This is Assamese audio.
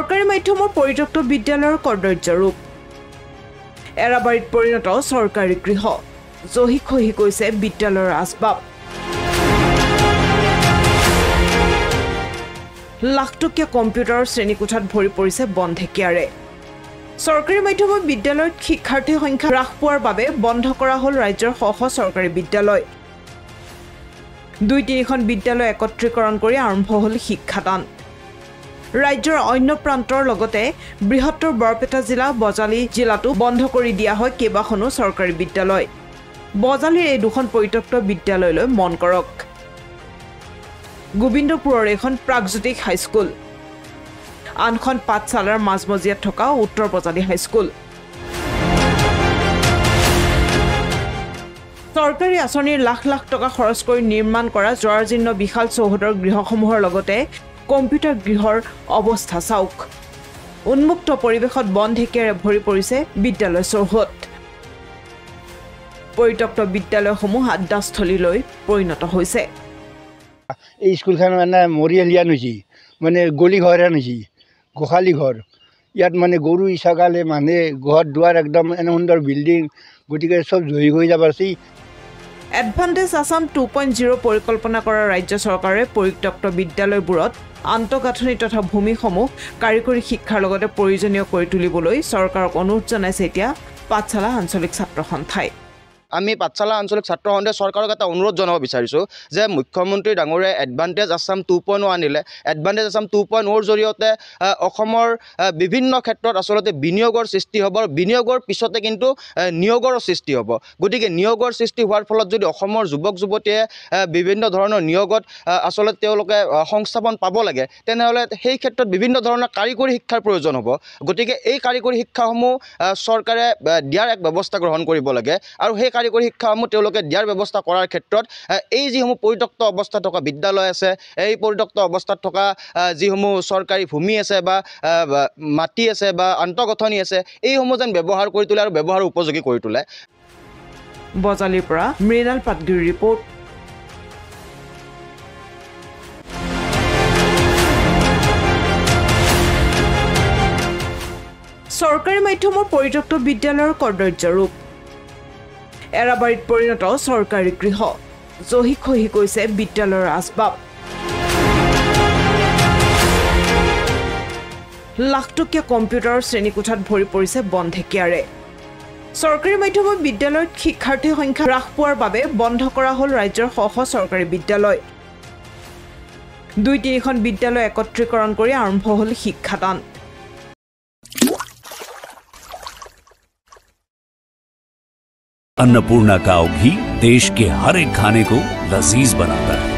চৰকাৰী মাধ্যমৰ পৰিত্যক্ত বিদ্যালয়ৰ কৰ্তব্য ৰূপ এৰাবাৰীত পৰিণত চৰকাৰী গৃহ জহি খহি গৈছে বিদ্যালয়ৰ আচবাব লাখটকীয়া কম্পিউটাৰৰ শ্ৰেণীকোঠাত ভৰি পৰিছে বন্ধেকিয়াৰে চৰকাৰী মাধ্যমৰ বিদ্যালয়ত শিক্ষাৰ্থীৰ সংখ্যা হ্ৰাস পোৱাৰ বাবে বন্ধ কৰা হ'ল ৰাজ্যৰ শ চৰকাৰী বিদ্যালয় ২-৩খন বিদ্যালয় একত্ৰীকৰণ কৰি আৰম্ভ হ'ল শিক্ষাদান ৰাজ্যৰ অন্য প্ৰান্তৰ লগতে বৃহত্তৰ বৰপেটা জিলা বজালী জিলাটো বন্ধ কৰি দিয়া হয় কেইবাখনো চৰকাৰী বিদ্যালয় বজালীৰ এই দুখন পৰিত্যক্ত বিদ্যালয়লৈ মন কৰক গোবিন্দপুৰৰ এখন প্ৰাগজ্যোতিক হাইস্কুল আনখন পাঠশালাৰ মাজমজিয়াত থকা উত্তৰ বজালী হাইস্কুল চৰকাৰী আঁচনিৰ লাখ লাখ টকা খৰচ কৰি নিৰ্মাণ কৰা জৰাজীৰ্ণ বিশাল চৌহদৰ গৃহসমূহৰ লগতে কম্পিউটাৰ গৃহৰ অৱস্থা চাওক উন্মুক্ত পৰিৱেশত বন্ধেকিয়াৰে ভৰি পৰিছে বিদ্যালয় চৌহদ পৰিত্যক্ত বিদ্যালয়সমূহ আড্ডাস্থলীলৈ পৰিণত হৈছে এই স্কুলখন মানে মৰিয়ালিয়া নজি মানে গলি ঘৰে নজি গোখালি ঘৰ ইয়াত মানে গৰু ছাগালে মানে ঘৰ দুৱাৰ একদম এনে সুন্দৰ বিল্ডিং গতিকে সব জহি হৈ যাব আছে এডভান্টেজ আসাম 2.0 পৰিকল্পনা কৰা ৰাজ্য চৰকাৰে পৰিত্যক্ত বিদ্যালয়বোৰত আন্তঃগাঁথনি তথা ভূমিসমূহ কাৰিকৰী শিক্ষাৰ লগতে প্ৰয়োজনীয় কৰি তুলিবলৈ চৰকাৰক অনুৰোধ জনাইছে এতিয়া পাঠশালা আঞ্চলিক ছাত্ৰ সন্থাই আমি পাঠশালা আঞ্চলিক ছাত্ৰ সন্থাই চৰকাৰক এটা অনুৰোধ জনাব বিচাৰিছোঁ যে মুখ্যমন্ত্ৰী ডাঙৰীয়াই এডভান্টেজ আসাম 2.0 আনিলে এডভান্টেজ আসাম 2.0 জৰিয়তে অসমৰ বিভিন্ন ক্ষেত্ৰত আচলতে বিনিয়োগৰ সৃষ্টি হ'ব আৰু বিনিয়োগৰ পিছতে কিন্তু নিয়োগৰ সৃষ্টি হ'ব গতিকে নিয়োগৰ সৃষ্টি হোৱাৰ ফলত যদি অসমৰ যুৱক যুৱতীয়ে বিভিন্ন ধৰণৰ নিয়োগত আচলতে তেওঁলোকে সংস্থাপন পাব লাগে তেনেহ'লে সেই ক্ষেত্ৰত বিভিন্ন ধৰণৰ কাৰিকৰী শিক্ষাৰ প্ৰয়োজন হ'ব গতিকে এই কাৰিকৰী শিক্ষাসমূহ চৰকাৰে দিয়াৰ এক ব্যৱস্থা গ্ৰহণ কৰিব লাগে আৰু সেই কাৰিকৰী শিক্ষাসমূহ তেওঁলোকে দিয়াৰ ব্যৱস্থা কৰাৰ ক্ষেত্ৰত এই যিসমূহ পৰিত্যক্ত অৱস্থাত থকা বিদ্যালয় আছে এই পৰিত্যক্ত অৱস্থাত থকা যিসমূহ চৰকাৰী ভূমি আছে বা মাটি আছে বা আন্তঃগাঁথনি আছে এইসমূহ যেন ব্যৱহাৰ কৰি তোলে আৰু ব্যৱহাৰৰ উপযোগী কৰি তোলে বজালীৰ পৰা মৃণাল পাটগিৰিৰ ৰিপৰ্ট চৰকাৰী মাধ্যমৰ পৰিত্যক্ত বিদ্যালয়ৰ কৰ্তব্য ৰূপ এৰাবাৰীত পৰিণত চৰকাৰী গৃহ জহি খহি গৈছে বিদ্যালয়ৰ আচবাব লাখটকীয়া কম্পিউটাৰৰ শ্ৰেণীকোঠাত ভৰি পৰিছে বন্ধেকিয়াৰে চৰকাৰী মাধ্যমৰ বিদ্যালয়ত শিক্ষাৰ্থীৰ সংখ্যা হ্ৰাস পোৱাৰ বাবে বন্ধ কৰা হ'ল ৰাজ্যৰ শ চৰকাৰী বিদ্যালয় ২-৩খন বিদ্যালয় একত্ৰীকৰণ কৰি আৰম্ভ হ'ল শিক্ষাদান अन्नपूर्णा काव घी देश के हर एक खाने को लजीज बनाता है।